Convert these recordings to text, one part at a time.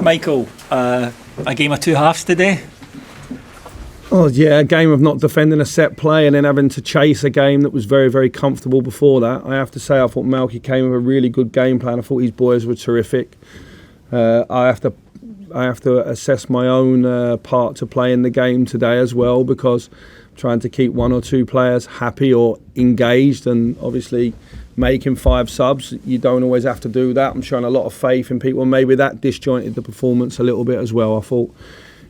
Michael, a game of two halves today? Oh yeah, a game of not defending a set play and then having to chase a game that was very, very comfortable before that. I have to say, I thought Malky came with a really good game plan. I thought his boys were terrific. I have to assess my own part to play in the game today as well, because I'm trying to keep one or two players happy or engaged, and obviously making 5 subs, you don't always have to do that. I'm showing a lot of faith in people, and maybe that disjointed the performance a little bit as well. I thought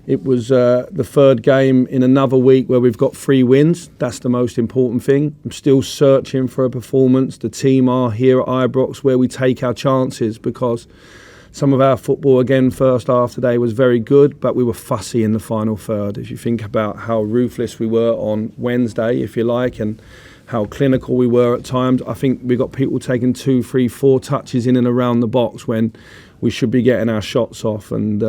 it was the third game in another week where we've got 3 wins. That's the most important thing. I'm still searching for a performance. The team are here at Ibrox where we take our chances, because some of our football, again, first half today was very good, but we were fussy in the final third. If you think about how ruthless we were on Wednesday, if you like, and how clinical we were at times, I think we got people taking 2, 3, 4 touches in and around the box when we should be getting our shots off. And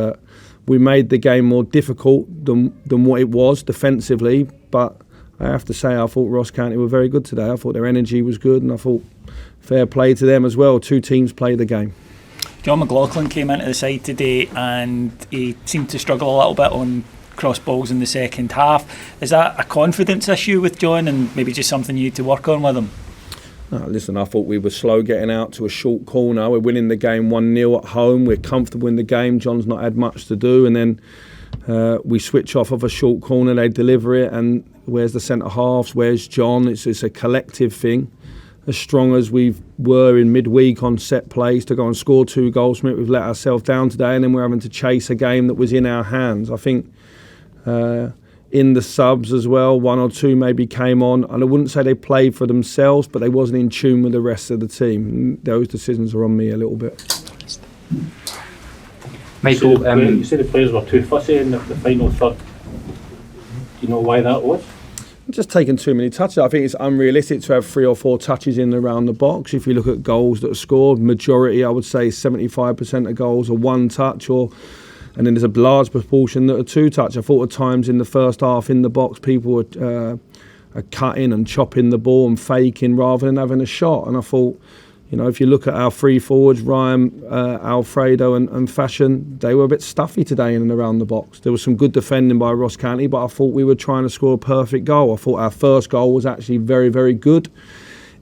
we made the game more difficult than what it was defensively. But I have to say, I thought Ross County were very good today. I thought their energy was good, and I thought fair play to them as well. 2 teams played the game. John McLaughlin came into the side today and he seemed to struggle a little bit on cross balls in the second half. Is that a confidence issue with John, and maybe just something you need to work on with him? Listen, I thought we were slow getting out to a short corner. We're winning the game 1-0 at home. We're comfortable in the game. John's not had much to do, and then we switch off of a short corner. They deliver it, and where's the centre halves? Where's John? It's a collective thing. As strong as we were in midweek on set plays to go and score 2 goals from it, we've let ourselves down today, and then we're having to chase a game that was in our hands. I think in the subs as well, 1 or 2 maybe came on, and I wouldn't say they played for themselves, but they wasn't in tune with the rest of the team. Those decisions are on me a little bit. Michael, you said the players were too fussy in the final third. Do you know why that was? Just taking too many touches. I think it's unrealistic to have 3 or 4 touches in and around the box. If you look at goals that are scored, majority, I would say 75% of goals are 1 touch, and then there's a large proportion that are 2 touch. I thought at times in the first half in the box, people were cutting and chopping the ball and faking rather than having a shot. And I thought, if you look at our 3 forwards, Ryan, Alfredo and Fashion, they were a bit stuffy today in and around the box. There was some good defending by Ross County, but I thought we were trying to score a perfect goal. I thought our first goal was actually very, very good.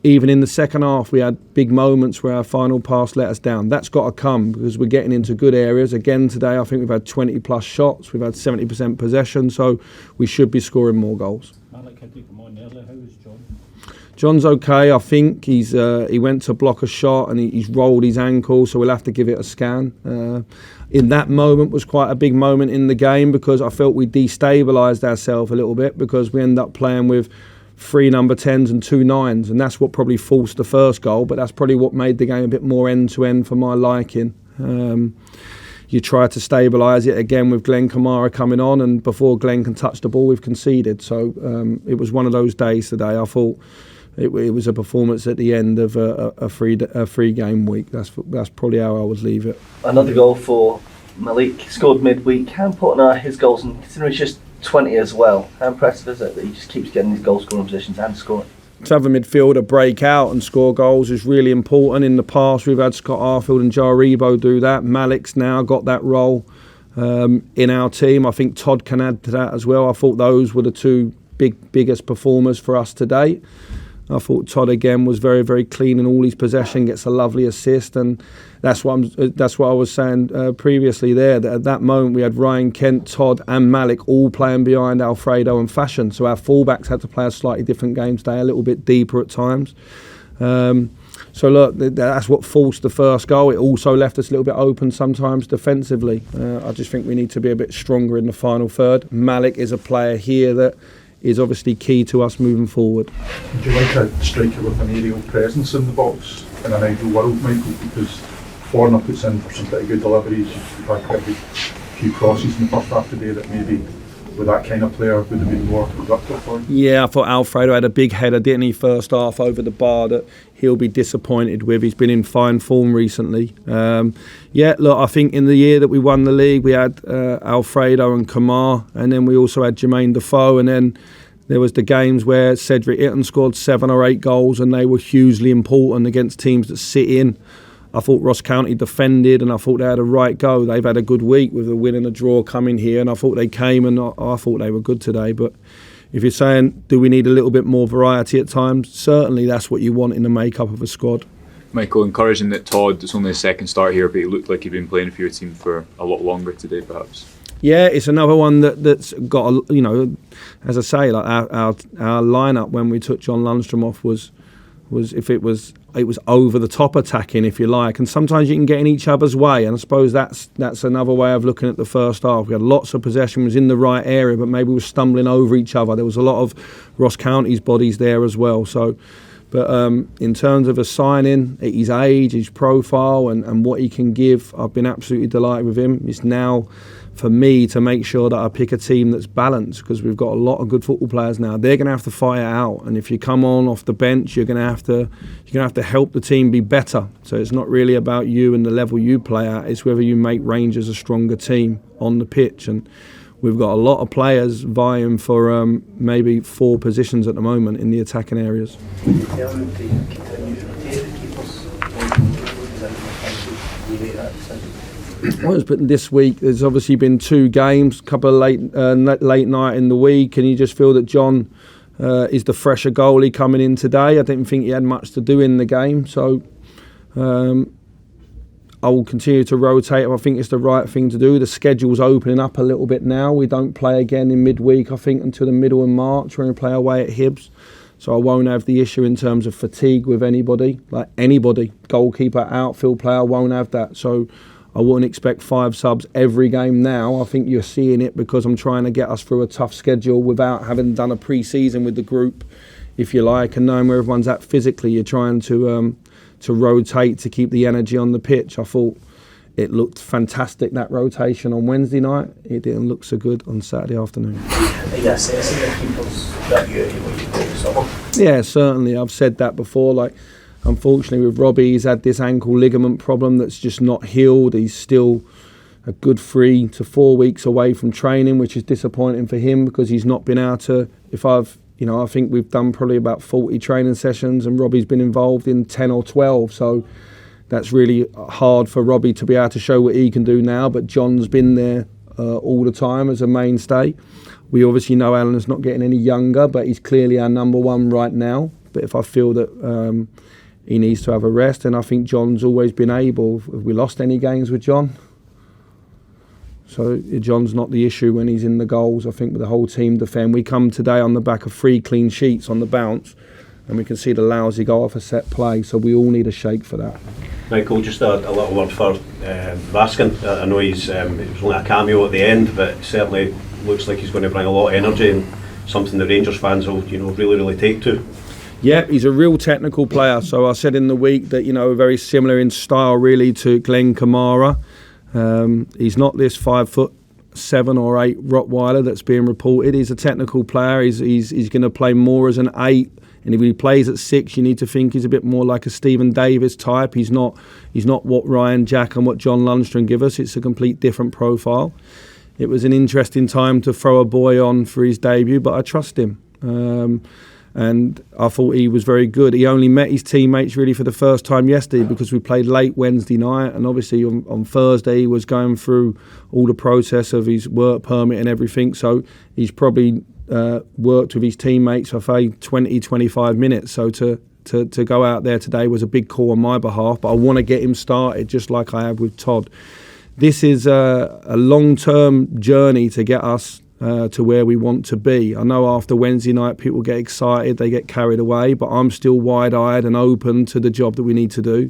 Even in the second half, we had big moments where our final pass let us down. That's got to come, because we're getting into good areas. Again, today, I think we've had 20 plus shots. We've had 70% possession, so we should be scoring more goals. Malik had to come on earlier. How was John? John's okay. I think he went to block a shot and he's rolled his ankle, so we'll have to give it a scan. In that moment was quite a big moment in the game, because I felt we destabilised ourselves a little bit, because we ended up playing with 3 number 10s and 2 9s, and that's what probably forced the first goal, but that's probably what made the game a bit more end-to-end for my liking. You try to stabilise it again with Glenn Kamara coming on, and before Glenn can touch the ball, we've conceded. So it was one of those days today. I thought it was a performance at the end of a 3-game week. That's probably how I would leave it. Another goal for Malik, scored midweek. How important are his goals, and considering he's just 20 as well, how impressive is it that he just keeps getting these goal scoring positions and scoring? To have a midfielder break out and score goals is really important. In the past, we've had Scott Arfield and Jaribo do that. Malik's now got that role in our team. I think Todd can add to that as well. I thought those were the 2 biggest performers for us today. I thought Todd again was very, very clean in all his possession, gets a lovely assist, and that's what I was saying previously there. That at that moment we had Ryan Kent, Todd, and Malik all playing behind Alfredo and Fashion. So our fullbacks had to play a slightly different game today, a little bit deeper at times. So look, that's what forced the first goal. It also left us a little bit open sometimes defensively. I just think we need to be a bit stronger in the final third. Malik is a player here that is obviously key to us moving forward. Would you like a striker with an aerial presence in the box in an ideal world, Michael? Because Forner puts in some pretty good deliveries. You've had quite a good few crosses in the first half today that maybe with that kind of player would have been more productive for you. Yeah, I thought Alfredo had a big header, didn't he, first half over the bar that he'll be disappointed with. He's been in fine form recently. Look, I think in the year that we won the league, we had Alfredo and Kamar, and then we also had Jermaine Defoe, and then there was the games where Cedric Itten scored 7 or 8 goals, and they were hugely important against teams that sit in I thought Ross County defended, and I thought they had a right go. They've had a good week with a win and a draw coming here, and I thought they came, and I thought they were good today. But if you're saying, do we need a little bit more variety at times? Certainly that's what you want in the makeup of a squad. Michael, encouraging that Todd, it's only his second start here, but he looked like he'd been playing for your team for a lot longer today, perhaps. Yeah, it's another one that's got a, as I say, like our lineup when we took John Lundstrom off was if it was over the top attacking, if you like, and sometimes you can get in each other's way, and I suppose that's another way of looking at the first half. We had lots of possession, was in the right area, but maybe we were stumbling over each other. There was a lot of Ross County's bodies there as well. So, but in terms of a signing, his age, his profile, and what he can give, I've been absolutely delighted with him. It's now for me to make sure that I pick a team that's balanced, because we've got a lot of good football players now. They're going to have to fight it out, and if you come on off the bench, you're going to have to help the team be better. So it's not really about you and the level you play at. It's whether you make Rangers a stronger team on the pitch, and we've got a lot of players vying for maybe 4 positions at the moment in the attacking areas. Well, but this week there's obviously been 2 games, a couple of late night in the week, and you just feel that John is the fresher goalie coming in today. I didn't think he had much to do in the game, so I will continue to rotate him. I think it's the right thing to do. The schedule's opening up a little bit now. We don't play again in midweek, I think, until the middle of March when we play away at Hibs. So I won't have the issue in terms of fatigue with anybody. Like anybody, goalkeeper, outfield player, won't have that. So I wouldn't expect 5 subs every game now. I think you're seeing it because I'm trying to get us through a tough schedule without having done a pre-season with the group, if you like, and knowing where everyone's at physically. You're trying to rotate to keep the energy on the pitch. I thought it looked fantastic, that rotation on Wednesday night. It didn't look so good on Saturday afternoon. Yeah, certainly. I've said that before. Like, unfortunately with Robbie, he's had this ankle ligament problem that's just not healed. He's still a good 3 to 4 weeks away from training, which is disappointing for him because he's not been able to. I think we've done probably about 40 training sessions and Robbie's been involved in 10 or 12. So that's really hard for Robbie to be able to show what he can do now. But John's been there all the time as a mainstay. We obviously know Alan's not getting any younger, but he's clearly our number 1 right now. But if I feel that he needs to have a rest, and I think John's always been able. Have we lost any games with John? So John's not the issue when he's in the goals. I think with the whole team defend. We come today on the back of 3 clean sheets on the bounce, and we can see the lousy goal off a set play. So we all need a shake for that. Michael, just a little word for Raskin. I know it was only a cameo at the end, but it certainly looks like he's going to bring a lot of energy and something the Rangers fans will, really take to. Yeah, he's a real technical player. So I said in the week that, very similar in style really to Glenn Kamara. He's not this 5'7" or 8" Rottweiler that's being reported. He's a technical player. He's going to play more as an 8, and if he plays at 6, you need to think he's a bit more like a Stephen Davis type. He's not what Ryan Jack and what John Lundstrom give us. It's a complete different profile. It was an interesting time to throw a boy on for his debut, but I trust him. And I thought he was very good. He only met his teammates really for the first time yesterday because we played late Wednesday night, and obviously on Thursday he was going through all the process of his work permit and everything, so he's probably worked with his teammates for 20-25 minutes. So to go out there today was a big call on my behalf, but I want to get him started just like I have with Todd. This is a long-term journey to get us to where we want to be. I know after Wednesday night people get excited, they get carried away, but I'm still wide-eyed and open to the job that we need to do.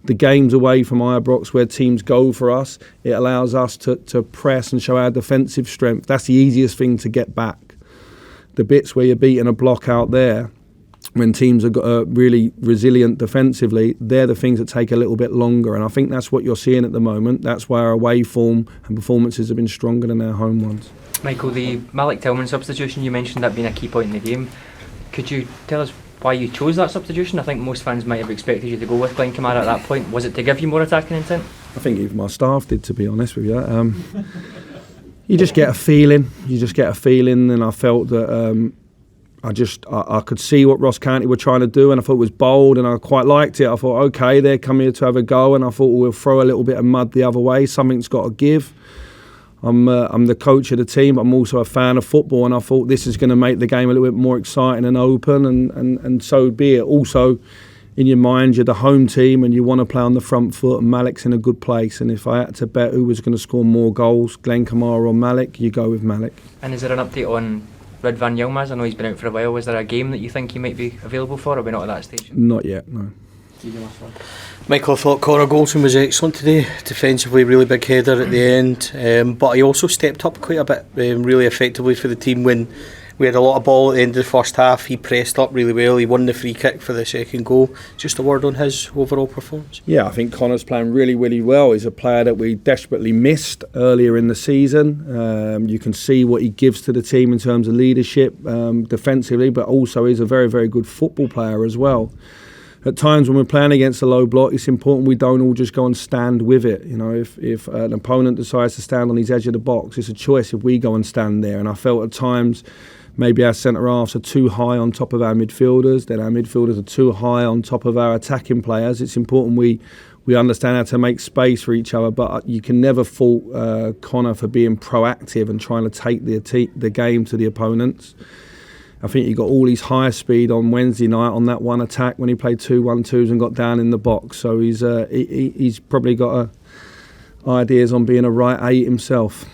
The games away from Ibrox where teams go for us, it allows us to press and show our defensive strength. That's the easiest thing to get back. The bits where you're beating a block out there, when teams are really resilient defensively, they're the things that take a little bit longer, and I think that's what you're seeing at the moment. That's why our away form and performances have been stronger than our home ones. Michael, the Malik Tillman substitution, you mentioned that being a key point in the game. Could you tell us why you chose that substitution? I think most fans might have expected you to go with Glenn Kamara at that point. Was it to give you more attacking intent? I think even my staff did, to be honest with you. You just get a feeling. And I felt that I could see what Ross County were trying to do, and I thought it was bold, and I quite liked it. I thought, okay, they're coming here to have a go, and I thought we'll throw a little bit of mud the other way. Something's got to give. I'm the coach of the team, but I'm also a fan of football, and I thought this is going to make the game a little bit more exciting and open, and so be it. Also, in your mind, you're the home team, and you want to play on the front foot, and Malik's in a good place. And if I had to bet who was going to score more goals, Glenn Kamara or Malik, you go with Malik. And is there an update on Rid van Yilmaz? I know he's been out for a while. Was there a game that you think he might be available for, or are we not at that stage? Not yet, no. Michael, I thought Connor Goldson was excellent today. Defensively, really big header at the end. But he also stepped up quite a bit, really effectively for the team when we had a lot of ball at the end of the first half. He pressed up really well. He won the free kick for the second goal. Just a word on his overall performance. Yeah, I think Connor's playing really, really well. He's a player that we desperately missed earlier in the season. You can see what he gives to the team in terms of leadership defensively, but also he's a very, very good football player as well. At times when we're playing against a low block, it's important we don't all just go and stand with it. You know, if an opponent decides to stand on his edge of the box, it's a choice if we go and stand there. And I felt at times maybe our centre-halves are too high on top of our midfielders, then our midfielders are too high on top of our attacking players. It's important we understand how to make space for each other, but you can never fault Connor for being proactive and trying to take the game to the opponents. I think he got all his high speed on Wednesday night on that one attack when he played 2-1-2s and got down in the box. So he's probably got ideas on being a right 8 himself.